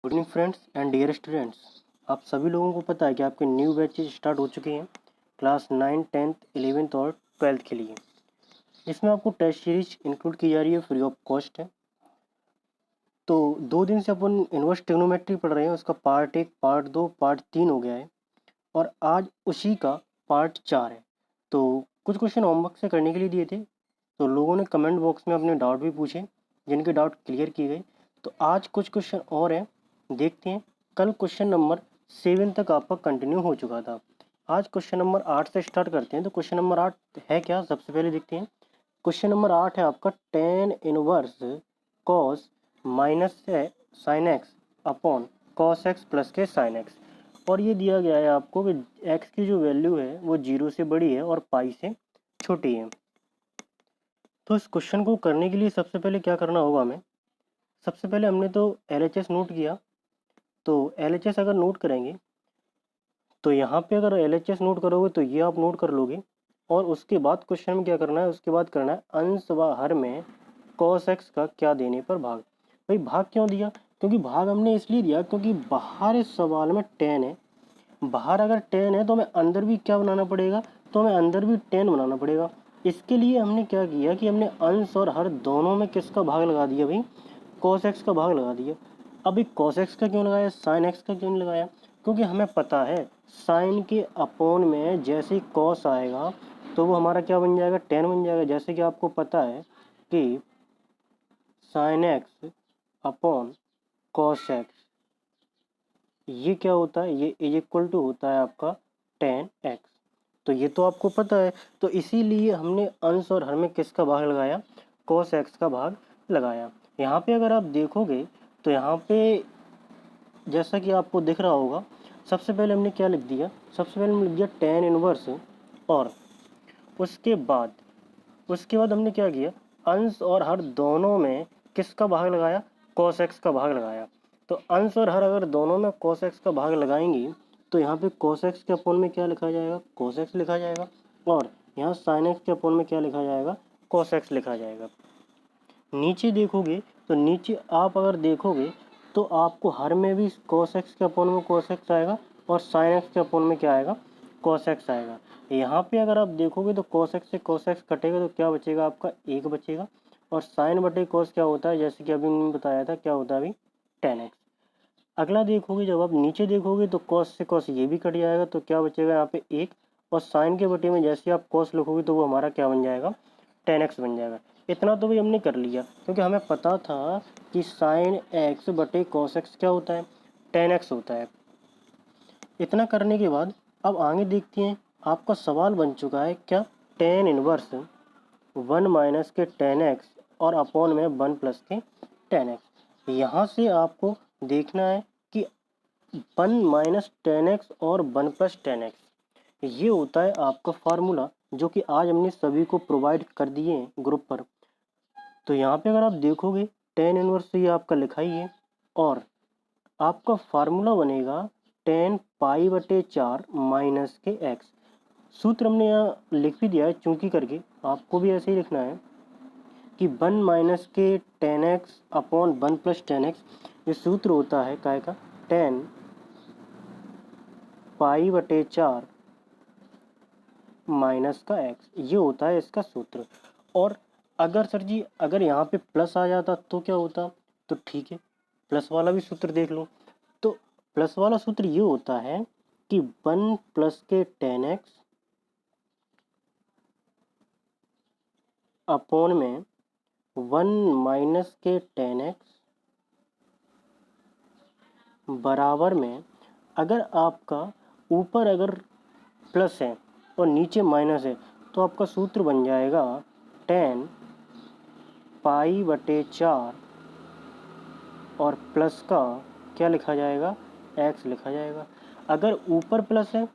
Good evening friends and dear students. आप सभी लोगों को पता है कि आपके न्यू बैचेज स्टार्ट हो चुके हैं क्लास 9, 10th, 11th और 12th के लिए, जिसमें आपको टेस्ट सीरीज इंक्लूड की जा रही है, फ्री ऑफ कॉस्ट है। तो 2 दिन से अपन इन्वर्स ट्रिग्नोमेट्री पढ़ रहे हैं, उसका पार्ट 1, पार्ट 2, पार्ट 3 हो गया है और आज उसी का पार्ट 4 है। तो कुछ क्वेश्चन होमवर्क से करने के लिए दिए थे, तो लोगों ने कमेंट बॉक्स में अपने डाउट भी पूछे, जिनके डाउट क्लियर किए गए। तो आज कुछ क्वेश्चन और हैं, देखते हैं। कल क्वेश्चन नंबर 7 तक आपका कंटिन्यू हो चुका था। आज क्वेश्चन नंबर 8 से स्टार्ट करते हैं। तो क्वेश्चन नंबर 8 है क्या, सबसे पहले देखते हैं। क्वेश्चन नंबर 8 है आपका tan inverse cos minus sine x upon cos x plus के साइन एक्स। और ये दिया गया है आपको कि x की जो वैल्यू है वो 0 से बड़ी है और पाई से छोटी है। तो इस क्वेश्चन को करने के लिए सबसे पहले क्या करना होगा हमें, सबसे पहले हमने तो LHS नोट किया। तो LHS अगर नोट करेंगे तो यहाँ पे अगर LHS नोट करोगे तो ये आप नोट कर लोगे। और उसके बाद क्वेश्चन में क्या करना है, उसके बाद करना है अंश व हर में cos x का क्या देने पर भाग। भाई भाग क्यों दिया, क्योंकि भाग हमने इसलिए दिया क्योंकि बाहर इस सवाल में tan है। बाहर अगर tan है तो हमें अंदर भी क्या बनाना पड़ेगा, तो हमें अंदर भी tan बनाना पड़ेगा। इसके लिए हमने क्या किया कि हमने अंश और हर दोनों में किसका भाग लगा दिया, भाई cos x का भाग लगा दिया। अभी cos x का क्यों लगाया, sin x का क्यों नहीं लगाया, क्योंकि हमें पता है साइन के अपोन में जैसे ही cos आएगा तो वो हमारा क्या बन जाएगा, tan बन जाएगा। जैसे कि आपको पता है कि sin x upon cos x ये क्या होता है, ये इज इक्वल टू होता है आपका tan x। तो ये तो आपको पता है। तो इसीलिए हमने अंश और हर में किसका भाग लगाया, cos x का भाग लगाया। यहाँ पे अगर आप देखोगे तो यहाँ पे जैसा कि आपको दिख रहा होगा, सबसे पहले हमने क्या लिख दिया, सबसे पहले हमने लिख दिया tan इनवर्स और उसके बाद हमने क्या किया, अंश और हर दोनों में किसका भाग लगाया, cos x का भाग लगाया। तो अंश और हर अगर दोनों में cos x का भाग लगाएंगे तो यहाँ पे cos x के अपोन में क्या लिखा जाएगा, cos x लिखा जाएगा। और यहाँ sin x के अपोन में क्या लिखा जाएगा, cos x लिखा जाएगा। नीचे देखोगे तो नीचे आप अगर देखोगे तो आपको हर में भी cos x के अपोन में cos x आएगा और sin x के अपोन में क्या आएगा, cos x आएगा। यहाँ पे अगर आप देखोगे तो cos x से cos x कटेगा तो क्या बचेगा, आपका 1 बचेगा। और sin बटे cos क्या होता है, जैसे कि अभी मैंने बताया था, क्या होता है अभी, tan x। अगला देखोगे, जब आप नीचे देखोगे तो cos से cos ये भी कट जाएगा तो क्या बचेगा यहाँ पे 1। और sin के बटे में जैसे आप cos लिखोगे तो वो हमारा क्या बन जाएगा, tan x बन जाएगा। इतना तो भी हमने कर लिया क्योंकि हमें पता था कि sin x बटे cos x क्या होता है, tan x होता है। इतना करने के बाद अब आगे देखते हैं। आपका सवाल बन चुका है क्या, tan इनवर्स 1 माइनस के tan x और अपॉन में 1 प्लस के tan x। यहाँ से आपको देखना है कि 1 माइनस tan x और 1 प्लस tan x ये होता है आपका फार्मूला, जो कि आज हमने सभी को प्रोवाइड कर दिए हैं ग्रुप पर। तो यहाँ पे अगर आप देखोगे tan इनवर्स ये आपका लिखा ही है और आपका फार्मूला बनेगा tan पाई बटे 4 माइनस के x। सूत्र हमने यहाँ लिख भी दिया है चूंकि करके, आपको भी ऐसे ही लिखना है कि 1 माइनस के tan x upon 1 plus tan x। ये सूत्र होता है काय का, tan पाई बटे 4 माइनस का x, ये होता है इसका सूत्र। और अगर सर जी अगर यहाँ पे प्लस आ जाता तो क्या होता, तो ठीक है प्लस वाला भी सूत्र देख लो। तो प्लस वाला सूत्र ये होता है कि 1 प्लस के tan x अपॉन में 1 माइनस के tan x बराबर में, अगर आपका ऊपर अगर प्लस है और नीचे माइनस है तो आपका सूत्र बन जाएगा tan पाई बटे 4 और प्लस का क्या लिखा जाएगा, x लिखा जाएगा। अगर ऊपर प्लस है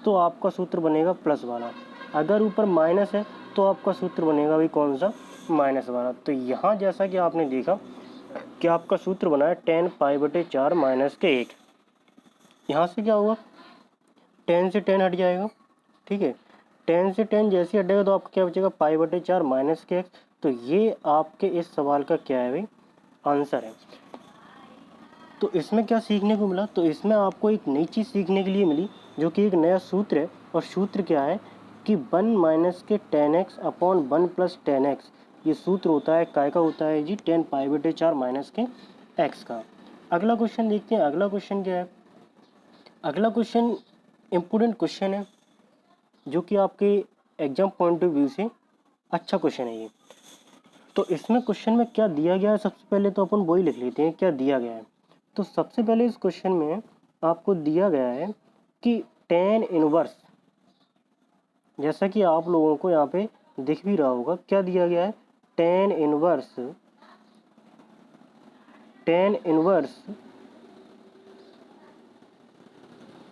तो आपका सूत्र बनेगा प्लस वाला, अगर ऊपर माइनस है तो आपका सूत्र बनेगा भी कौन सा, माइनस वाला। तो यहाँ जैसा कि आपने देखा कि आपका सूत्र बना है tan पाई बटे 4 माइनस के 1। यहाँ से क्या हुआ, tan से tan हट जाएगा, ठीक है। tan से tan जैसे हटेगा तो आपका क्या बचेगा, पाई बटे 4 माइनस के x। तो ये आपके इस सवाल का क्या है भाई, आंसर है। तो इसमें क्या सीखने को मिला, तो इसमें आपको एक नई चीज़ सीखने के लिए मिली, जो कि एक नया सूत्र है। और सूत्र क्या है कि 1 माइनस के 10x अपॉन 1 प्लस 10x, ये सूत्र होता है काय का होता है जी 10 पाई बटे 4 माइनस के x का। अगला क्वेश्चन देखते हैं। अगला क्वेश्चन क्या है, अगला क्वेश्चन इम्पोर्टेंट क्वेश्चन है, जो कि आपके एग्जाम पॉइंट ऑफ व्यू से अच्छा क्वेश्चन है ये। तो इसमें क्वेश्चन में क्या दिया गया है, सबसे पहले तो अपन वही लिख लेते हैं क्या दिया गया है। तो सबसे पहले इस क्वेश्चन में आपको दिया गया है कि टेन इनवर्स, जैसा कि आप लोगों को यहाँ पे दिख भी रहा होगा, क्या दिया गया है, tan inverse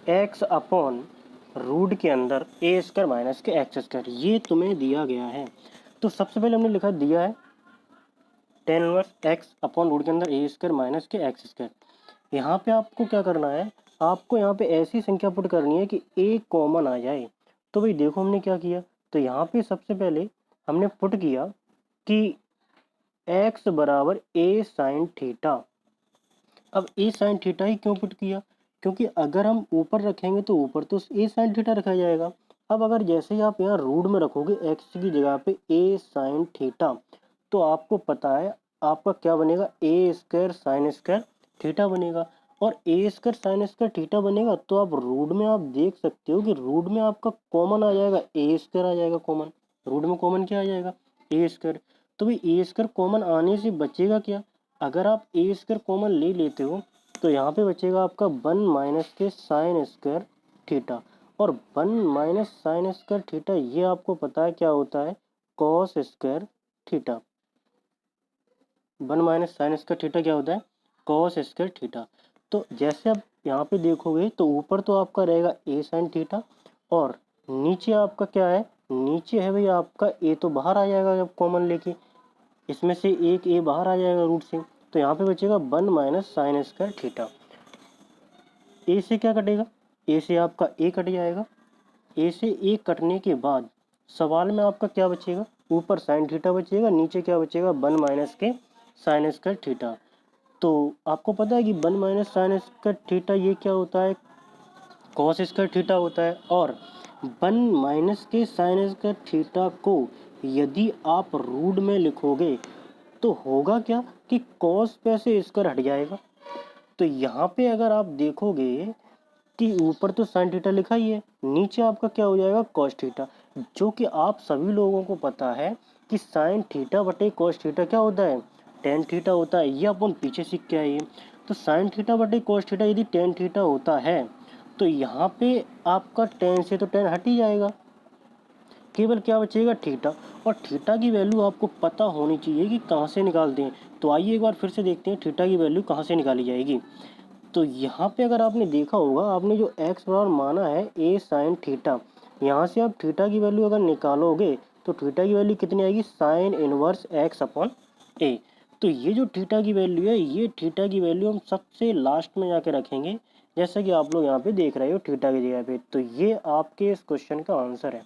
x upon root के अंदर ए स्क्वायर माइनस के एक्स स्क्वायर, ये तुम्हें दिया गया है। तो सबसे पहले हमने लिखा दिया है tan inverse x upon root के अंदर ए स्क्वायर माइनस के एक्स स्क्वायर। यहाँ पे आपको क्या करना है, आपको यहाँ पे ऐसी संख्या पुट करनी है कि ए कॉमन आ जाए। तो भाई देखो हमने क्या किया, तो यहाँ पे सबसे पहले हमने पुट किया कि x बराबर ए साइन थीटा। अब ए साइन थीटा ही क्यों पुट किया, क्योंकि अगर हम ऊपर रखेंगे तो ऊपर तो ए साइन थीटा रखा जाएगा। अब अगर जैसे ही आप यहाँ रूट में रखोगे x की जगह पे ए साइन थीटा, तो आपको पता है आपका क्या बनेगा, ए स्क्वायर साइन स्क्वायर थीटा बनेगा। और ए स्क्वायर साइन स्क्वायर थीटा बनेगा तो आप रूट में आप देख सकते हो कि रूट में आपका कॉमन आ जाएगा, ए स्क्वायर आ जाएगा कॉमन। रूट में कॉमन क्या आ जाएगा, ए स्क्वायर। तो भाई ए स्क्वायर कॉमन आने से बचेगा क्या, अगर आप ए स्क्वायर कॉमन ले लेते हो तो यहाँ पे बचेगा आपका 1 माइनस के साइन स्क्वायर थीटा। और 1 माइनस साइन स्क्वायर थीटा ये आपको पता है क्या होता है, cos square theta. 1 minus sine square theta क्या होता है, कॉस स्क्वायर थीटा। तो जैसे आप यहाँ पे देखोगे तो ऊपर तो आपका रहेगा ए साइन थीटा, और नीचे आपका क्या है, नीचे है भाई आपका ए तो बाहर आ जाएगा जब कॉमन लेके, इसमें से एक ए बाहर आ जाएगा रूट से, तो यहाँ पे बचेगा 1 माइनस साइन स्क्वायर थीटा। ए से क्या कटेगा, ए से आपका ए कट जाएगा। ए से ए कटने के बाद सवाल में आपका क्या बचेगा, ऊपर साइन थीटा बचेगा, नीचे क्या बचेगा 1 माइनस के साइन स्क्वायर थीटा। तो आपको पता है कि 1 माइनस साइन स्क्वायर थीटा ये क्या होता है, कॉस स्क्वायर थीटा होता है। और 1 माइनस के साइन स्क्वायर थीटा को यदि आप रूट में लिखोगे तो होगा क्या कि कॉस पे से स्क्वायर हट जाएगा। तो यहाँ पे अगर आप देखोगे कि ऊपर तो साइन थीटा लिखा ही है, नीचे आपका क्या हो जाएगा कॉस थीटा, जो कि आप सभी लोगों को पता है कि साइन थीटा बटे कॉस थीटा क्या होता है, टेन थीटा होता है। ये अपन पीछे सीख के आए। तो साइन थीटा बटे कॉस थीटा यदि टेन थीटा होता है तो यहाँ पे आपका टेन से तो टेन हट ही जाएगा, केवल क्या बचेगा थीटा। और थीटा की वैल्यू आपको पता होनी चाहिए कि कहाँ से निकालते हैं। तो आइए एक बार फिर से देखते हैं थीटा की वैल्यू कहाँ से निकाली जाएगी। तो यहाँ पे अगर आपने देखा होगा, आपने जो x बराबर माना है ए साइन थीटा, यहाँ से आप थीटा की वैल्यू अगर निकालोगे तो थीटा की वैल्यू कितनी आएगी, साइन इनवर्स x अपॉन ए। तो ये जो थीटा की वैल्यू है, ये थीटा की वैल्यू हम सबसे लास्ट में जाके रखेंगे, जैसा कि आप लोग यहाँ पे देख रहे हो थीटा की जगह पे। तो ये आपके इस क्वेश्चन का आंसर है।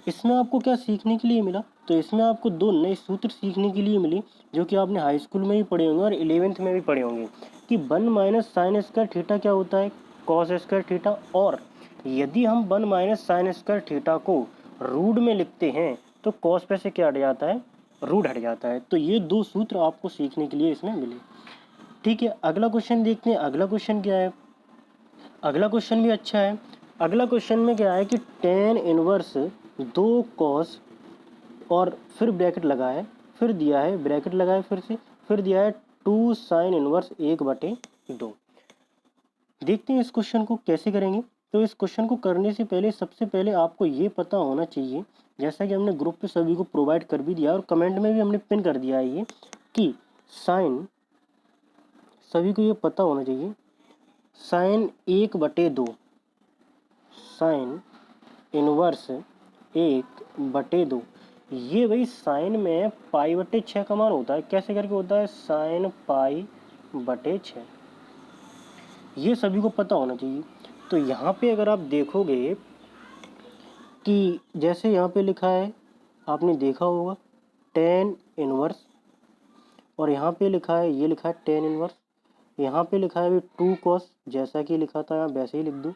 इसमें आपको क्या सीखने के लिए मिला, तो इसमें आपको दो नए सूत्र सीखने के लिए मिली, जो कि आपने हाई स्कूल में भी पढ़े होंगे और 11th में भी पढ़े होंगे, कि 1 माइनस साइन स्क्वायर थीटा क्या होता है, कॉस स्क्वायर थीटा। और यदि हम 1 माइनस साइन स्क्वायर थीटा को रूट में लिखते हैं तो कॉस पे से क्या हट जाता है, रूट हट जाता है। तो ये दो सूत्र आपको सीखने के लिए इसमें मिले। ठीक है, अगला क्वेश्चन देखते हैं। अगला क्वेश्चन क्या है, अगला क्वेश्चन भी अच्छा है। अगला क्वेश्चन में क्या है कि टेन इनवर्स 2 कॉस और फिर ब्रैकेट लगाए, फिर दिया है ब्रैकेट लगाए फिर दिया है 2 साइन इनवर्स 1/2। देखते हैं इस क्वेश्चन को कैसे करेंगे। तो इस क्वेश्चन को करने से पहले सबसे पहले आपको ये पता होना चाहिए, जैसा कि हमने ग्रुप पे सभी को प्रोवाइड कर भी दिया और कमेंट में भी हमने पिन कर दिया है ये, कि साइन, सभी को ये पता होना चाहिए, साइन 1/2, साइन इनवर्स 1/2, ये भाई साइन में पाई बटे 6 का मान होता है। कैसे करके होता है, साइन पाई बटे 6, ये सभी को पता होना चाहिए। तो यहाँ पे अगर आप देखोगे कि जैसे यहाँ पे लिखा है, आपने देखा होगा टेन इनवर्स, और यहाँ पे लिखा है, ये लिखा है टेन इनवर्स, यहाँ पे लिखा है अभी 2 कॉस, जैसा कि लिखा था यहाँ वैसे ही लिख दूँ,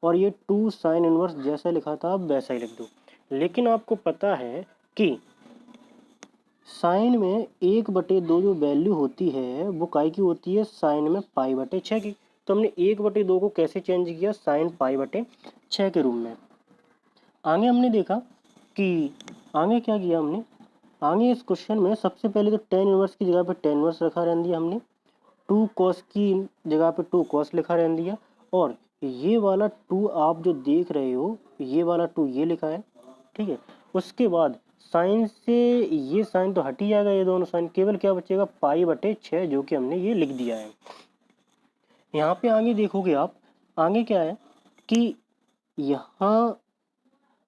और ये 2 साइन इनवर्स जैसा लिखा था अब वैसा ही लिख दूँ। लेकिन आपको पता है कि साइन में 1/2 जो वैल्यू होती है वो काय की होती है, साइन में π/6 की। तो हमने 1/2 को कैसे चेंज किया, साइन π/6 के रूप में। आगे हमने देखा कि आगे क्या किया हमने, आगे इस क्वेश्चन में सबसे पहले तो टेन इनवर्स की जगह पे टेन इनवर्स रखा रहने दिया हमने, 2 कॉस की जगह पे 2 कॉस लिखा रहने दिया, और ये वाला 2 आप जो देख रहे हो ये वाला 2 ये लिखा है, ठीक है। उसके बाद साइन से ये साइन तो हट ही जाएगा, ये दोनों साइन, केवल क्या बचेगा π/6 जो कि हमने ये लिख दिया है। यहाँ पे आगे देखोगे आप, आगे क्या है कि यहाँ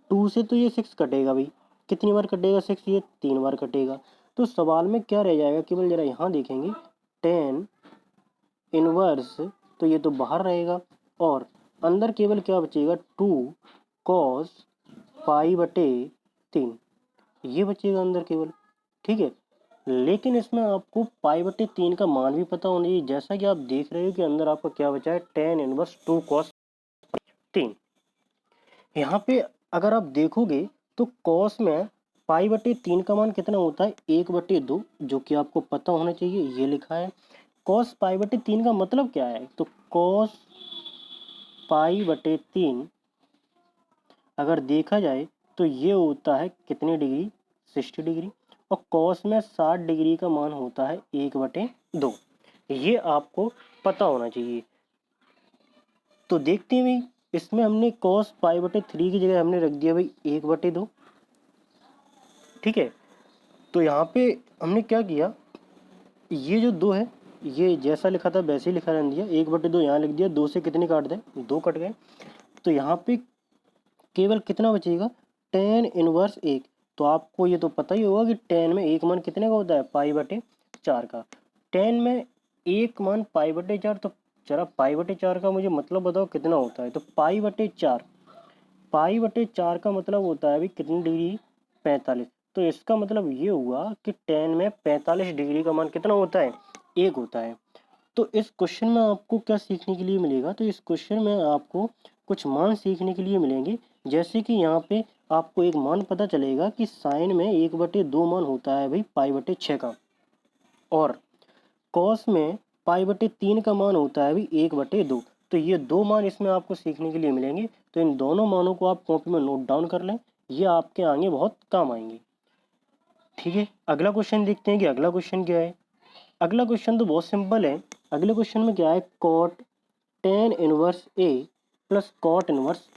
2 से तो ये 6 कटेगा भाई, कितनी बार कटेगा 6, ये 3 बार कटेगा। तो सवाल में क्या रह जाएगा, केवल जरा यहाँ देखेंगे, टेन इनवर्स, तो ये तो बाहर रहेगा, और अंदर केवल क्या बचेगा 2 कॉस π/3, ये बचेगा अंदर केवल, ठीक है। लेकिन इसमें आपको π/3 का मान भी पता होना चाहिए, जैसा कि आप देख रहे हो कि अंदर आपका क्या बचा है, टेन इनवर्स 2 कॉस 3। यहाँ पे अगर आप देखोगे तो कॉस में π/3 का मान कितना होता है, 1/2, जो कि आपको पता होना चाहिए, ये लिखा है। कॉस π/3 का मतलब क्या है, तो कॉस π/3 अगर देखा जाए तो ये होता है कितने डिग्री, 60 डिग्री, और कॉस में 60 डिग्री का मान होता है 1/2, ये आपको पता होना चाहिए। तो देखते हैं भाई, इसमें हमने कॉस π/3 की जगह हमने रख दिया भाई 1/2, ठीक है। तो यहाँ पे हमने क्या किया, ये जो 2 है ये जैसा लिखा था वैसे ही लिखा रहने दिया, 1/2 यहाँ लिख दिया, 2 से कितने काट दें, 2 कट गए। तो यहाँ पे केवल कितना बचेगा, टेन इनवर्स 1। तो आपको ये तो पता ही होगा कि टेन में एक मान कितने का होता है, π/4 का। टेन में एक मान π/4, तो जरा π/4 का मुझे मतलब बताओ कितना होता है, तो π/4 का मतलब होता है अभी कितनी डिग्री, 45। तो इसका मतलब ये हुआ कि टेन में 45 डिग्री का मान कितना होता है, 1 होता है। तो इस क्वेश्चन में आपको क्या सीखने के लिए मिलेगा, तो इस क्वेश्चन में आपको कुछ मान सीखने के लिए मिलेंगे। जैसे कि यहाँ पे आपको एक मान पता चलेगा कि साइन में 1/2 मान होता है भाई π/6 का, और कॉस में π/3 का मान होता है भाई 1/2। तो ये 2 मान इसमें आपको सीखने के लिए मिलेंगे। तो इन दोनों मानों को आप कॉपी में नोट डाउन कर लें, ये आपके आगे बहुत काम आएंगे, ठीक है। अगला क्वेश्चन देखते हैं कि अगला क्वेश्चन क्या है। अगला क्वेश्चन तो बहुत सिंपल है। अगले क्वेश्चन में क्या है, कॉट टेन इनवर्स ए प्लस कॉट इनवर्स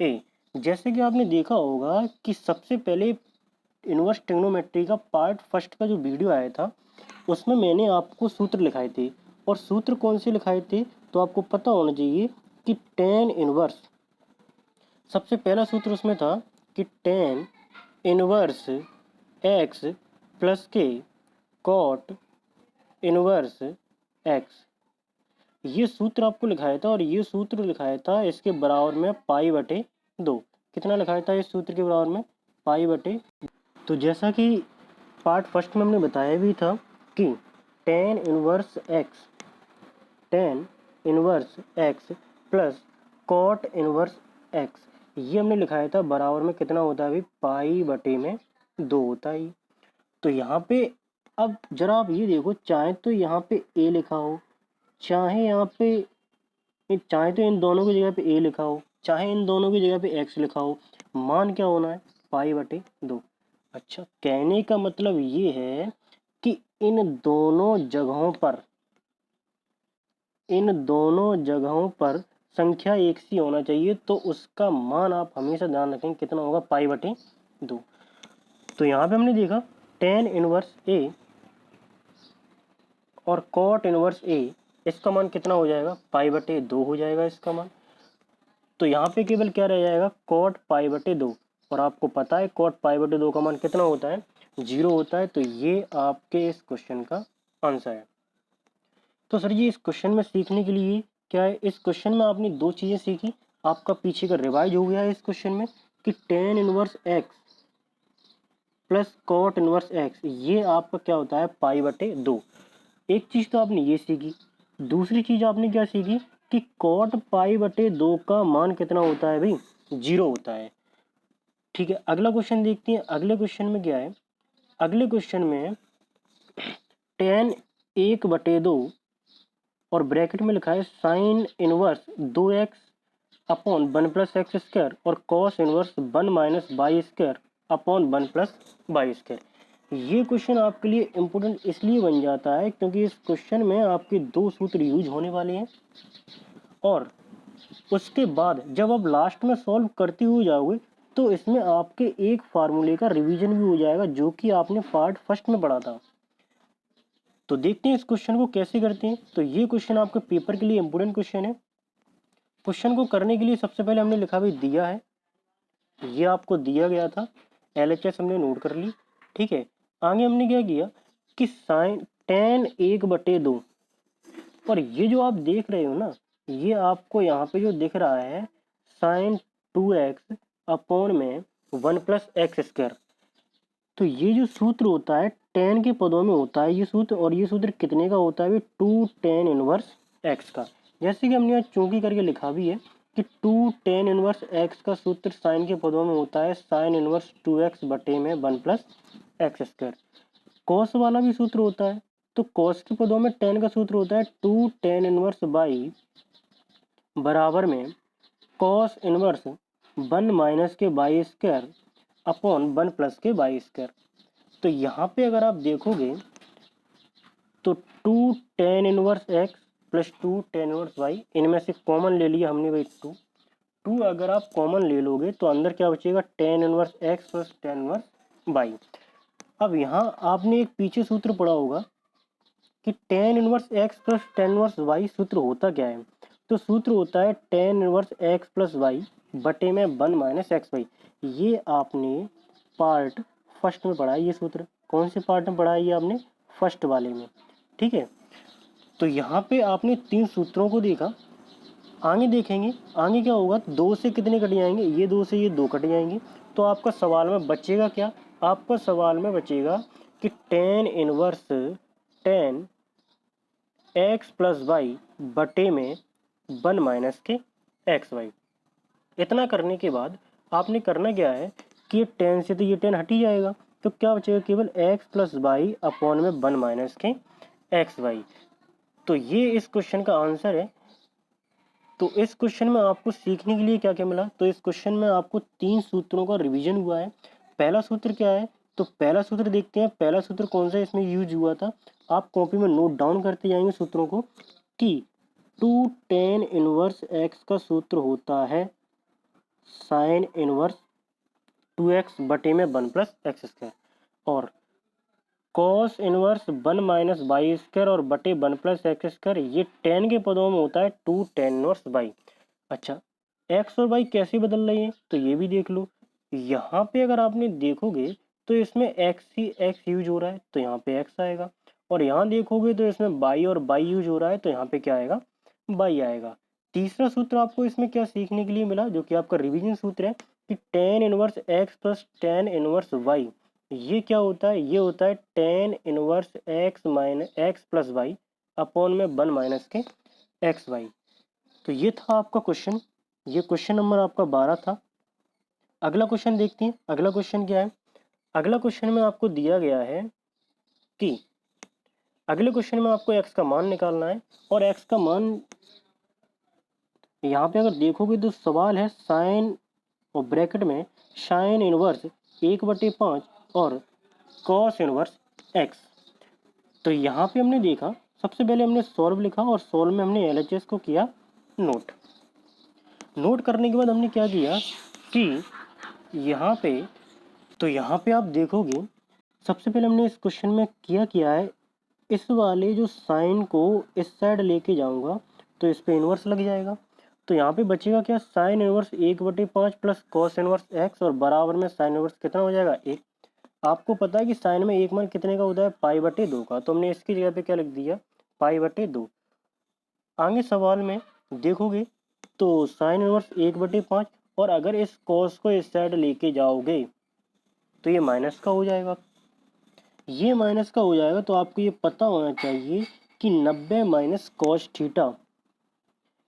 ए। जैसे कि आपने देखा होगा कि सबसे पहले इनवर्स ट्रिग्नोमेट्री का पार्ट फर्स्ट का जो वीडियो आया था उसमें मैंने आपको सूत्र लिखाए थे, और सूत्र कौन से लिखाए थे, तो आपको पता होना चाहिए कि टेन इनवर्स, सबसे पहला सूत्र उसमें था कि टेन इनवर्स एक्स प्लस के कॉट इनवर्स एक्स, ये सूत्र आपको लिखाया था, और ये सूत्र लिखाया था इसके बराबर में π/2। कितना लिखाया था इस सूत्र के बराबर में, π/। तो जैसा कि पार्ट फर्स्ट में हमने बताया भी था कि tan inverse x plus cot inverse x, ये हमने लिखाया था बराबर में कितना होता है भाई, π/2 होता है। तो यहाँ पे अब जरा आप ये देखो, चाहे तो यहाँ पे a लिखा हो, चाहे यहाँ पे, चाहे तो इन दोनों की जगह पे a लिखा हो, चाहे इन दोनों की जगह पे x लिखा हो, मान क्या होना है, π/2। अच्छा, कहने का मतलब ये है कि इन दोनों जगहों पर संख्या एक सी होना चाहिए, तो उसका मान आप हमेशा ध्यान रखें कितना होगा, π/2। तो यहाँ पे हमने देखा टेन इनवर्स a और कॉट इनवर्स a, इसका मान कितना हो जाएगा, π/2 हो जाएगा इसका मान। तो यहाँ पे केवल क्या रह जाएगा, कॉट π/2, और आपको पता है कॉट π/2 का मान कितना होता है, 0 होता है। तो ये आपके इस क्वेश्चन का आंसर है। तो सर जी इस क्वेश्चन में सीखने के लिए क्या है, इस क्वेश्चन में आपने 2 चीज़ें सीखी, आपका पीछे का रिवाइज हो गया है इस क्वेश्चन में कि tan inverse x plus cot inverse x, ये आपका क्या होता है, π/2। एक चीज़ तो आपने ये सीखी, दूसरी चीज़ आपने क्या सीखी कि कॉट पाई बटे 2 का मान कितना होता है भाई, 0 होता है। ठीक है, अगला क्वेश्चन देखते हैं। अगले क्वेश्चन में क्या है, अगले क्वेश्चन में tan 1/2 और ब्रैकेट में लिखा है sine inverse 2x upon 1 plus x square और cos inverse 1 minus y square upon 1 plus y square. ये क्वेश्चन आपके लिए इम्पोर्टेंट इसलिए बन जाता है क्योंकि इस क्वेश्चन में आपके दो सूत्र यूज होने वाले हैं और उसके बाद जब आप लास्ट में सॉल्व करते हुए जाओगे तो इसमें आपके एक फार्मूले का रिवीजन भी हो जाएगा जो कि आपने पार्ट फर्स्ट में पढ़ा था। तो देखते हैं इस क्वेश्चन को कैसे करते हैं। तो ये क्वेश्चन आपके पेपर के लिए इम्पोर्टेंट क्वेश्चन है। क्वेश्चन को करने के लिए सबसे पहले हमने लिखा भाई दिया है, ये आपको दिया गया था, LHS हमने नोट कर ली। ठीक है, आगे हमने क्या किया कि साइन tan 1/2 और ये जो आप देख रहे हो ना, ये आपको यहाँ पे जो दिख रहा है साइन 2x अपॉन में 1 प्लस एक्स स्क्वायर। तो ये जो सूत्र होता है tan के पदों में होता है ये सूत्र, और ये सूत्र कितने का होता है, 2 tan इनवर्स x का। जैसे कि हमने यहाँ चौकी करके लिखा भी है कि 2 tan इनवर्स x का सूत्र साइन के पदों में होता है साइन इनवर्स 2x बटे में 1 प्लस एक्स स्क्वायर। कॉस वाला भी सूत्र होता है, तो कॉस के पदों में tan का सूत्र होता है 2 tan इनवर्स बाई बराबर में कॉस इनवर्स 1 माइनस के बाई स्क्वायर अपॉन 1 प्लस के बाई स्क्वायर। तो यहाँ पे अगर आप देखोगे तो 2 tan inverse x plus 2 tan inverse y, इनमें से कॉमन ले लिया हमने भाई 2 अगर आप कॉमन ले लोगे तो अंदर क्या बचेगा tan inverse x plus tan inverse y। अब यहाँ आपने एक पीछे सूत्र पढ़ा होगा कि tan inverse x plus tan inverse y सूत्र होता क्या है। तो सूत्र होता है tan inverse x plus y बटे में 1 माइनस एक्स वाई। ये आपने पार्ट फर्स्ट में पढ़ा है, ये सूत्र कौन से पार्ट में पढ़ा है, ये आपने फर्स्ट वाले में। ठीक है, तो यहाँ पे आपने 3 सूत्रों को देखा। आगे देखेंगे आगे क्या होगा, 2 से कितने कट जाएंगे, ये 2 से ये 2 कट जाएंगे। तो आपका सवाल में बचेगा क्या, आपका सवाल में बचेगा कि tan inverse tan x plus y बटे में 1 माइनस के एक्स वाई। इतना करने के बाद आपने करना क्या है कि ये tan से तो ये tan हट ही जाएगा, तो क्या बचेगा केवल x प्लस वाई अपॉन में 1 माइनस के एक्स वाई। तो ये इस क्वेश्चन का आंसर है। तो इस क्वेश्चन में आपको सीखने के लिए क्या क्या मिला, तो इस क्वेश्चन में आपको 3 सूत्रों का रिवीजन हुआ है। पहला सूत्र क्या है, तो पहला सूत्र देखते हैं, पहला सूत्र कौन सा इसमें यूज हुआ था। आप कॉपी में नोट डाउन करते जाएंगे सूत्रों को कि 2 tan इनवर्स x का सूत्र होता है साइन इनवर्स 2x बटे में 1 प्लस एक्स स्क्वायर, और cos inverse 1 minus y square और बटे 1 प्लस एक्स स्क्वायर ये tan के पदों में होता है 2 tan इनवर्स वाई। अच्छा, x और y कैसे बदल रही है तो ये भी देख लो। यहाँ पे अगर आपने देखोगे तो इसमें x ही x यूज हो रहा है तो यहाँ पे x आएगा, और यहाँ देखोगे तो इसमें y और y यूज हो रहा है तो यहाँ पे क्या आएगा, y आएगा। तीसरा सूत्र आपको इसमें क्या सीखने के लिए मिला, जो कि आपका रिवीजन सूत्र है कि tan inverse x plus tan inverse y, ये क्या होता है, ये होता है tan inverse x minus x plus y upon में 1 माइनस के एक्स वाई। तो ये था आपका क्वेश्चन, ये क्वेश्चन नंबर आपका 12 था। अगला क्वेश्चन देखते हैं, अगला क्वेश्चन क्या है। अगला क्वेश्चन में आपको दिया गया है कि अगले क्वेश्चन में आपको x का मान निकालना है, और x का मान यहाँ पे अगर देखोगे तो सवाल है साइन और ब्रैकेट में साइन इनवर्स 1/5 और कॉस इनवर्स x। तो यहाँ पे हमने देखा, सबसे पहले हमने सॉल्व लिखा और सॉल्व में हमने LHS को किया नोट। नोट करने के बाद हमने क्या किया कि यहाँ पे, तो यहाँ पे आप देखोगे सबसे पहले हमने इस क्वेश्चन में किया है, इस वाले जो साइन को इस साइड लेके जाऊंगा तो इस पे इन्वर्स लग जाएगा। तो यहाँ पे बचेगा क्या, sign inverse 1/5 plus cos inverse x और बराबर में साइन इन्वर्स कितना हो जाएगा 1। आपको पता है कि साइन में एक मान कितने का होता है, π/2 का, तो हमने इसकी जगह पे क्या लिख दिया, π/2। आगे सवाल में देखोगे तो साइन इनवर्स 1/5, और अगर इस कॉस को इस साइड लेके जाओगे तो ये माइनस का हो जाएगा, ये माइनस का हो जाएगा। तो आपको ये पता होना चाहिए कि 90 माइनस कॉस थीटा,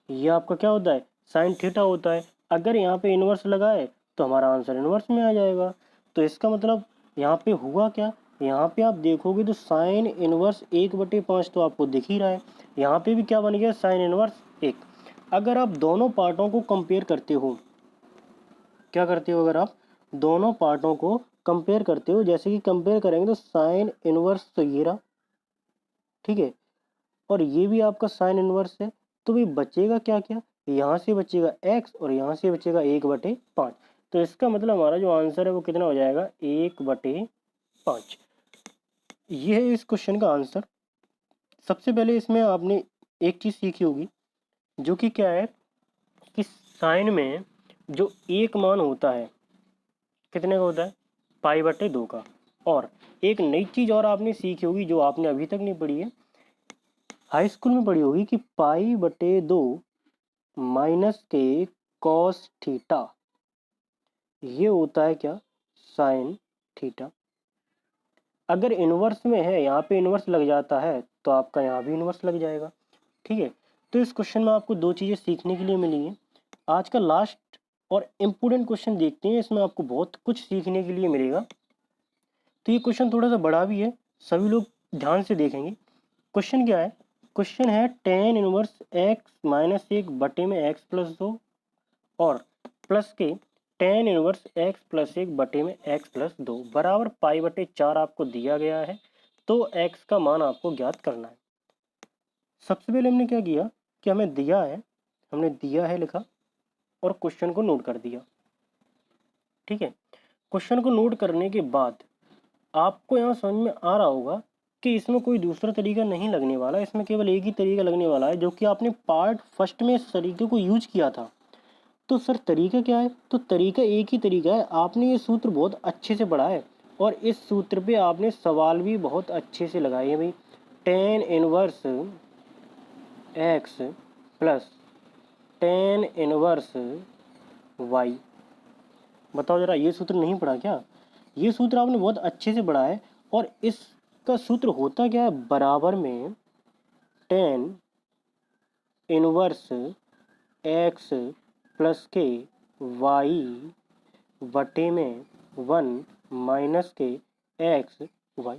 ये आपका क्या होता है, साइन थीटा होता है। अगर यहाँ पे इन्वर्स लगाए तो हमारा आंसर इन्वर्स में आ जाएगा। तो इसका मतलब यहाँ पे हुआ क्या, यहाँ पे आप देखोगे तो साइन इन्वर्स 1/5 तो आपको दिख ही रहा है। यहाँ पे भी क्या बन गया, साइन इन्वर्स 1। अगर आप दोनों पार्टों को कंपेयर करते हो, क्या करते हो, अगर आप दोनों पार्टों को कंपेयर करते हो, जैसे कि कंपेयर करेंगे तो साइन इनवर्स तो ये रहा, ठीक है, और ये भी आपका साइन इनवर्स है। तो भाई बचेगा क्या क्या, यहाँ से बचेगा x और यहाँ से बचेगा 1/5। तो इसका मतलब हमारा जो आंसर है वो कितना हो जाएगा, 1/5। ये है इस क्वेश्चन का आंसर। सबसे पहले इसमें आपने एक चीज़ सीखी होगी, जो कि क्या है कि साइन में जो एक मान होता है कितने का होता है, π/2 का। और एक नई चीज़ और आपने सीखी होगी जो आपने अभी तक नहीं पढ़ी है, हाई स्कूल में पढ़ी होगी, कि π/2 माइनस के कॉस थीटा, ये होता है क्या, साइन थीटा। अगर इन्वर्स में है, यहाँ पे इन्वर्स लग जाता है तो आपका यहाँ भी इन्वर्स लग जाएगा, ठीक है। तो इस क्वेश्चन में आपको दो चीज़ें सीखने के लिए मिली हैं। आज का लास्ट और इम्पोर्टेंट क्वेश्चन देखते हैं, इसमें आपको बहुत कुछ सीखने के लिए मिलेगा। तो ये क्वेश्चन थोड़ा सा बड़ा भी है, सभी लोग ध्यान से देखेंगे। क्वेश्चन क्या है, क्वेश्चन है tan inverse x minus 1/x+2 और प्लस के टेन इनवर्स x + 1/x+2 बराबर π/4 आपको दिया गया है। तो x का मान आपको ज्ञात करना है। सबसे पहले हमने क्या किया कि हमें दिया है, हमने दिया है लिखा और क्वेश्चन को नोट कर दिया, ठीक है। क्वेश्चन को नोट करने के बाद आपको यहाँ समझ में आ रहा होगा कि इसमें कोई दूसरा तरीका नहीं लगने वाला, इसमें केवल एक ही तरीका लगने वाला है, जो कि आपने पार्ट फर्स्ट में इस तरीके को यूज किया था। तो सर तरीका क्या है, तो तरीका एक ही तरीका है, आपने ये सूत्र बहुत अच्छे से पढ़ा है और इस सूत्र पे आपने सवाल भी बहुत अच्छे से लगाए हैं भाई। Ten inverse x plus tan inverse y, बताओ जरा, ये सूत्र नहीं पढ़ा क्या, ये सूत्र आपने बहुत अच्छे से पढ़ा है। और इसका सूत्र होता क्या है, बराबर में टेन इनवर्स x प्लस के y बटे में 1 माइनस के x y।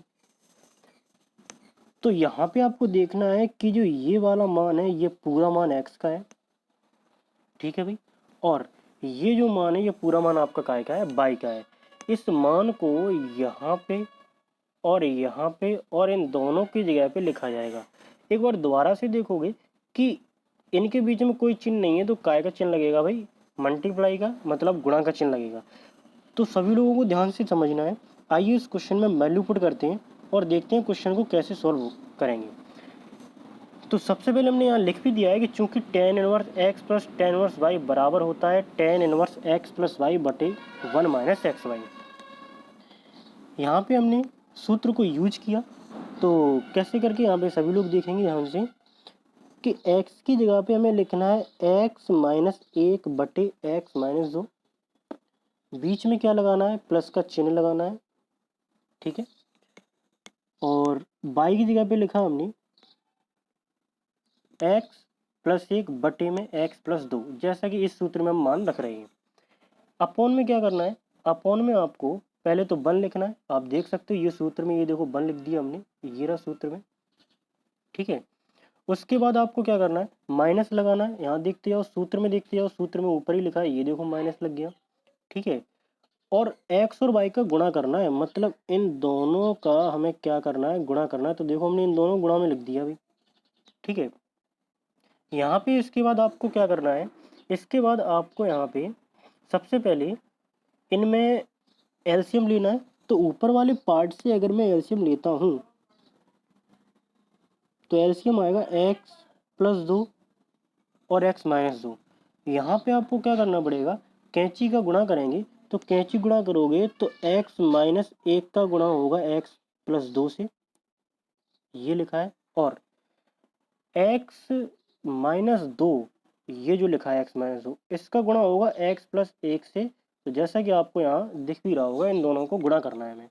तो यहाँ पे आपको देखना है कि जो ये वाला मान है ये पूरा मान x का है, ठीक है भाई, और ये जो मान है ये पूरा मान आपका काय का है, y का है। इस मान को यहाँ पे और यहाँ पे और इन दोनों की जगह पे लिखा जाएगा। एक बार दोबारा से देखोगे कि इनके बीच में कोई चिन्ह नहीं है तो काय का चिन्ह लगेगा भाई, मल्टीप्लाई का मतलब गुणा का चिन्ह लगेगा। तो सभी लोगों को ध्यान से समझना है। आइए इस क्वेश्चन में वैल्यू पुट करते हैं और देखते हैं क्वेश्चन को कैसे सॉल्व करेंगे। तो सबसे पहले हमने यहाँ लिख भी दिया है कि चूंकि tan inverse x plus tan inverse y बराबर होता है tan inverse x plus y बटे 1 माइनस एक्स वाई। यहाँ पे हमने सूत्र को यूज किया, तो कैसे करके यहाँ पे सभी लोग देखेंगे ध्यान से कि x की जगह पे हमें लिखना है x माइनस 1 बटे x माइनस 2, बीच में क्या लगाना है, प्लस का चिन्ह लगाना है, ठीक है। और y की जगह पे लिखा हमने x प्लस 1 बटे में x प्लस 2, जैसा कि इस सूत्र में हम मान रख रहे हैं। अपॉन में क्या करना है, अपॉन में आपको पहले तो 1 लिखना है, आप देख सकते हो ये सूत्र में, ये देखो 1 लिख दिया हमने, ये रहा सूत्र में, ठीक है। उसके बाद आपको क्या करना है, माइनस लगाना है, यहाँ देखते जाओ सूत्र में, देखते जाओ सूत्र में ऊपर ही लिखा है, ये देखो माइनस लग गया, ठीक है। और x और y का गुणा करना है, मतलब इन दोनों का हमें क्या करना है, गुणा करना है। तो देखो हमने इन दोनों गुणा में लिख दिया भाई, ठीक है। यहाँ पे इसके बाद आपको क्या करना है, इसके बाद आपको यहाँ पे सबसे पहले इनमें एलसीएम लेना है। तो ऊपर वाले पार्ट से अगर मैं एलसीएम लेता हूँ तो एलसीएम आएगा x प्लस 2 और x माइनस 2। यहाँ पे आपको क्या करना पड़ेगा, कैंची का गुणा करेंगे, तो कैंची गुणा करोगे तो x माइनस 1 का गुणा होगा x प्लस 2 से, ये लिखा है। और x माइनस 2, ये जो लिखा है x माइनस 2, इसका गुणा होगा x प्लस 1 से। तो जैसा कि आपको यहाँ दिख भी रहा होगा, इन दोनों को गुणा करना है हमें।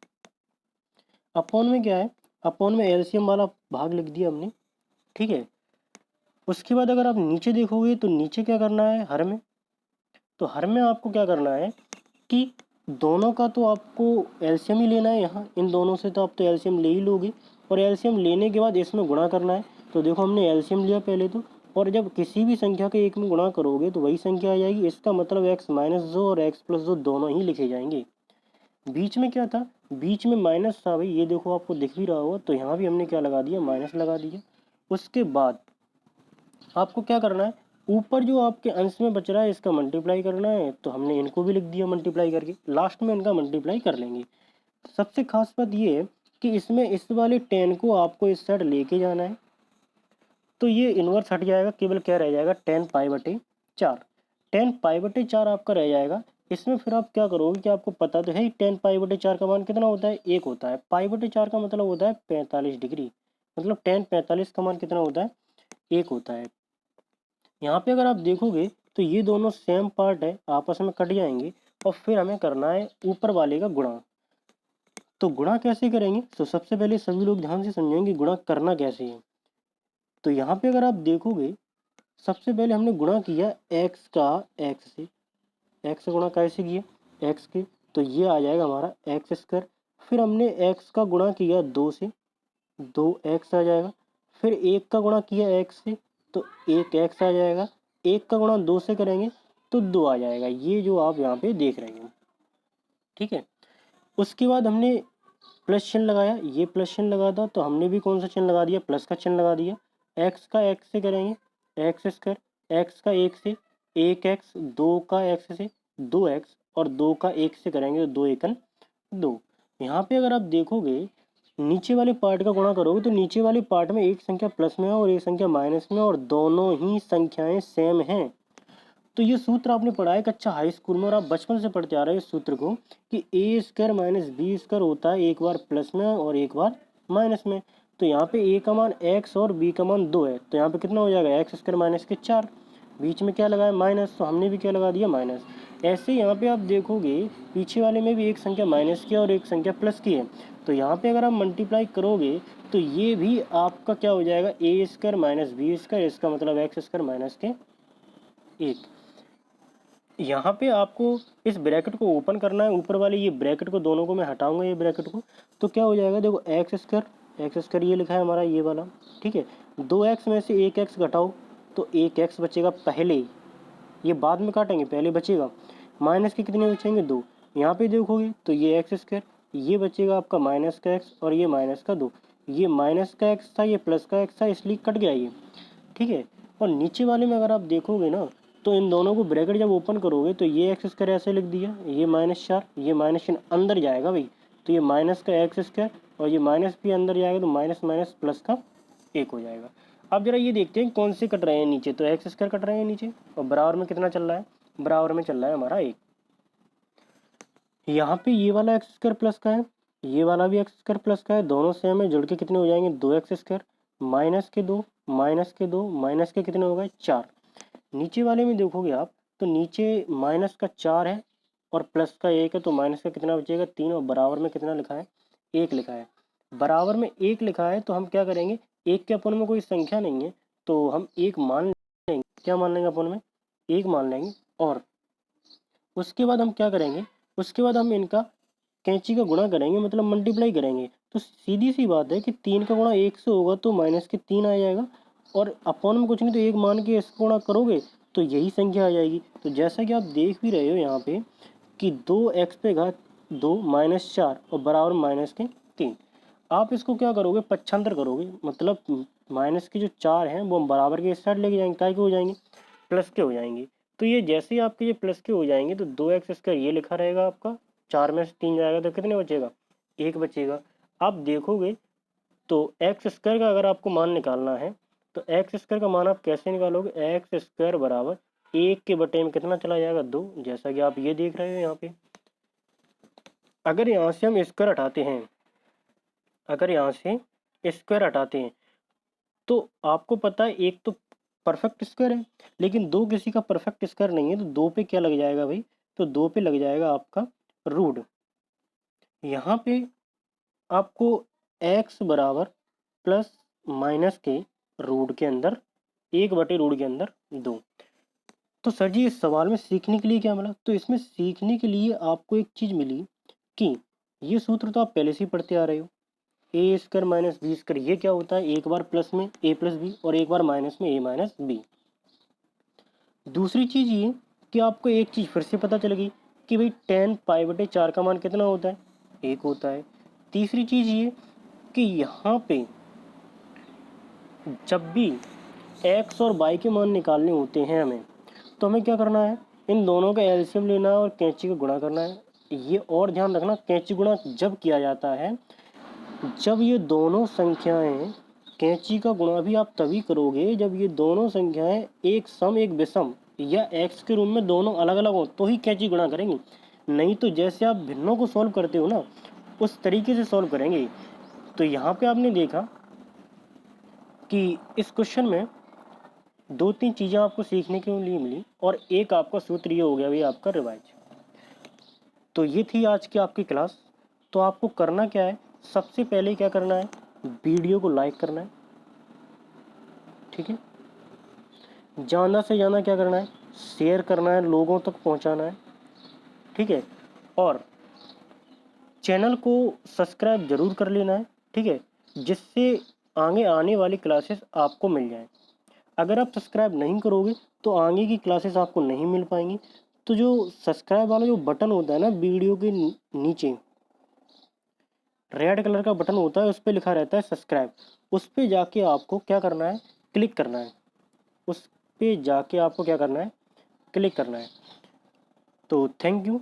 अपॉन में क्या है, अपॉन में एलसीएम वाला भाग लिख दिया हमने, ठीक है। उसके बाद अगर आप नीचे देखोगे तो नीचे क्या करना है हर में, तो हर में आपको क्या करना है कि दोनों का तो आपको एलसीएम ही लेना है। यहाँ इन दोनों से तो आप तो एलसीएम ले ही लोगे, और एलसीएम लेने के बाद इसमें गुणा करना है। तो देखो हमने एलसीएम लिया पहले तो, और जब किसी भी संख्या के एक में गुणा करोगे तो वही संख्या आ जाएगी। इसका मतलब एक्स माइनस दो और एक्स प्लस दो दोनों ही लिखे जाएंगे। बीच में क्या था, बीच में माइनस था भाई, ये देखो आपको दिख भी रहा होगा, तो यहाँ भी हमने क्या लगा दिया, माइनस लगा दिया। उसके बाद आपको क्या करना है, ऊपर जो आपके अंश में बच रहा है इसका मल्टीप्लाई करना है, तो हमने इनको भी लिख दिया मल्टीप्लाई करके, लास्ट में इनका मल्टीप्लाई कर लेंगे। सबसे खास बात ये है कि इसमें इस वाले 10 को आपको इस साइड लेके जाना है, तो ये इन्वर्स हट जाएगा, केवल क्या रह जाएगा 10 पाई/4। 10 पाई/4 आपका रह जाएगा। इसमें फिर आप क्या करोगे कि आपको पता तो है 10 पाई/4 का मान कितना होता है, 1 होता है। पाई/4 का मतलब होता है 45 डिग्री, मतलब 10 45 का मान कितना होता है, 1 होता है। यहाँ पे अगर आप देखोगे तो ये दोनों सेम पार्ट है, आपस में कट जाएंगे, और फिर हमें करना है ऊपर वाले का गुणा। तो गुणा कैसे करेंगे, तो सबसे पहले सभी लोग ध्यान से समझेंगे गुणा करना कैसे है। तो यहाँ पे अगर आप देखोगे सबसे पहले हमने गुणा किया x का x से, x से गुणा कैसे किया, x के, तो ये आ जाएगा हमारा एक्स स्क्वायर। फिर हमने x का गुणा किया 2 से, 2x आ जाएगा। फिर 1 का गुणा किया x से, तो 1x आ जाएगा। 1 का गुणा 2 से करेंगे तो 2 आ जाएगा, ये जो आप यहाँ पे देख रहे हैं। ठीक है। उसके बाद हमने प्लस चिन्ह लगाया, ये प्लस चिन्ह लगा था, तो हमने भी कौन सा चिन्ह लगा दिया, प्लस का चिन्ह लगा दिया। एक्स का एक्स से करेंगे एक्स स्क्वायर, एक्स का एक से 1x, 2 का एक्स से 2x, और 2 का 1 से करेंगे तो 2 एकन 2। यहाँ पे अगर आप देखोगे नीचे वाले पार्ट का गुणा करोगे तो नीचे वाले पार्ट में एक संख्या प्लस में है और एक संख्या माइनस में, और दोनों ही संख्याएं सेम हैं। तो ये सूत्र आपने पढ़ा है कक्षा हाई स्कूल में, और आप बचपन से पढ़ते आ रहे हैं इस सूत्र को कि ए स्क्वायर माइनस बी स्क्वायर होता है एक बार प्लस में और एक बार माइनस में। तो यहाँ पे ए का मान x और b का मान 2 है, तो यहाँ पे कितना हो जाएगा एक्स स्क्वायर माइनस के 4। बीच में क्या लगाया माइनस, तो हमने भी क्या लगा दिया माइनस। ऐसे यहाँ पे आप देखोगे पीछे वाले में भी एक संख्या माइनस की है और एक संख्या प्लस की है, तो यहाँ पे अगर आप मल्टीप्लाई करोगे तो ये भी आपका क्या हो जाएगा ए स्क्वायर माइनस बी स्क्वायर, इसका मतलब एक्स स्क्वायर माइनस के 1। यहाँ पे आपको इस ब्रैकेट को ओपन करना है, ऊपर वाले ये ब्रैकेट को दोनों को मैं हटाऊंगा ये ब्रैकेट को, तो क्या हो जाएगा देखो एक्स स्क्वायर ये लिखा है हमारा ये वाला। ठीक है, 2x में से 1x घटाओ तो 1x बचेगा पहले, ये बाद में काटेंगे पहले बचेगा। माइनस के कितने बचेंगे 2, यहाँ पे देखोगे तो ये एक्स स्क्वायर, ये बचेगा आपका माइनस का x और ये माइनस का 2। ये माइनस का x था ये प्लस का x था इसलिए कट गया ये। ठीक है, और नीचे वाले में अगर आप देखोगे ना तो इन दोनों को ब्रैकेट जब ओपन करोगे तो ये एक्स स्क्वायर ऐसे लिख दिया, ये -4, ये माइनस चिन्ह अंदर जाएगा भाई, तो ये माइनस का एक्स स्क्वायर और ये माइनस भी अंदर जाएगा, तो माइनस माइनस प्लस का 1 हो जाएगा। अब जरा ये देखते हैं कौन से कट रहे हैं नीचे, तो एक्स स्क्वायर कट रहे हैं नीचे, और बराबर में कितना चल रहा है, बराबर में चल रहा है हमारा 1। यहाँ पे ये वाला एक्स स्क्वायर प्लस का है, ये वाला भी एक्स स्क्वायर प्लस का है, दोनों सेम है, जुड़ के कितने हो जाएंगे 2x स्क्वायर, माइनस के 2 माइनस के 2 माइनस के कितने हो गए 4। नीचे वाले में देखोगे आप तो नीचे माइनस का 4 है और प्लस का 1 है, तो माइनस का कितना बचेगा 3, और बराबर में कितना लिखा है 1 लिखा है। बराबर में 1 लिखा है तो हम क्या करेंगे, 1 के अपन में कोई संख्या नहीं है तो हम 1 मान लेंगे। क्या मान लेंगे अपन में, 1 मान लेंगे। और उसके बाद हम क्या करेंगे, उसके बाद हम इनका कैंची का गुणा करेंगे, मतलब मल्टीप्लाई करेंगे। तो सीधी सी बात है कि 3 का गुणा 1 से होगा तो माइनस के 3 आ जाएगा, और अपॉन में कुछ नहीं तो 1 मान के इसका गुणा करोगे तो यही संख्या आ जाएगी। तो जैसा कि आप देख भी रहे हो यहाँ पे कि 2x पे घात 2 -4 और बराबर माइनस के 3। आप इसको क्या करोगे पक्षांतर करोगे, मतलब माइनस के जो 4 हैं वो हम बराबर के इस साइड लेके जाएंगे, काय के हो जाएंगे प्लस के हो जाएंगे। तो ये जैसे ही आपके ये प्लस के हो जाएंगे तो 2x स्क्वायर ये लिखा रहेगा आपका, 4 में से 3 जाएगा तो कितने बचेगा 1 बचेगा। आप देखोगे तो एक्स स्क्वायर का अगर आपको मान निकालना है तो एक्स स्क्वायर का मान आप कैसे निकालोगे, एक्स स्क्वायर बराबर 1 के बटे में कितना चला जाएगा 2, जैसा कि आप ये देख रहे हो यहाँ पे। अगर यहाँ से हम स्क्वायर हटाते हैं, अगर यहाँ से स्क्वायर हटाते हैं तो आपको पता है एक तो परफेक्ट स्क्वायर है लेकिन दो किसी का परफेक्ट स्क्वायर नहीं है, तो 2 पे क्या लग जाएगा भाई, तो 2 पे लग जाएगा आपका रूट। यहाँ पे आपको x बराबर प्लस माइनस के रूट के अंदर 1/√2। तो सर जी इस सवाल में सीखने के लिए क्या मिला? तो इसमें सीखने के लिए आपको एक चीज़ मिली कि ये सूत्र तो आप पहले से ही पढ़ते आ रहे हो। a² - b² ये क्या होता है? एक बार प्लस में a + b और एक बार माइनस में a - b। दूसरी चीज़ ये कि आपको एक चीज़ फिर से पता चल गई कि भाई tan π/4 का मान कितना होता है? 1 होता है। तीसरी चीज़ ये कि यहाँ पे जब भी x और y के मान निकालने होते हैं हमें, तो हमें क्या करना है? इन दोनों का एलसीएम लेना है और कैंची का गुणा करना है। ये और ध्यान रखना, कैंची गुणा जब किया जाता है जब ये दोनों संख्याएं, कैंची का गुणा भी आप तभी करोगे जब ये दोनों संख्याएं एक सम एक विषम या x के रूप में दोनों अलग अलग हो, तो ही कैंची गुणा करेंगे। नहीं तो जैसे आप भिन्नों को सॉल्व करते हो ना, उस तरीके से सॉल्व करेंगे। तो यहाँ पे आपने देखा कि इस क्वेश्चन में 2-3 चीज़ें आपको सीखने के लिए मिली और एक आपका सूत्र ये हो गया भाई आपका रिवाइज। तो ये थी आज की आपकी क्लास। तो आपको करना क्या है? सबसे पहले क्या करना है? वीडियो को लाइक करना है, ठीक है। ज़्यादा से ज़्यादा क्या करना है? शेयर करना है, लोगों तक पहुंचाना है, ठीक है। और चैनल को सब्सक्राइब जरूर कर लेना है, ठीक है, जिससे आगे आने वाली क्लासेस आपको मिल जाएं। अगर आप सब्सक्राइब नहीं करोगे तो आगे की क्लासेस आपको नहीं मिल पाएंगी। तो जो सब्सक्राइब वाला जो बटन होता है ना वीडियो के नीचे, रेड कलर का बटन होता है, उस पर लिखा रहता है सब्सक्राइब। उस पर जाके आपको क्या करना है? क्लिक करना है। उस पे जाके आपको क्या करना है? क्लिक करना है। तो थैंक यू।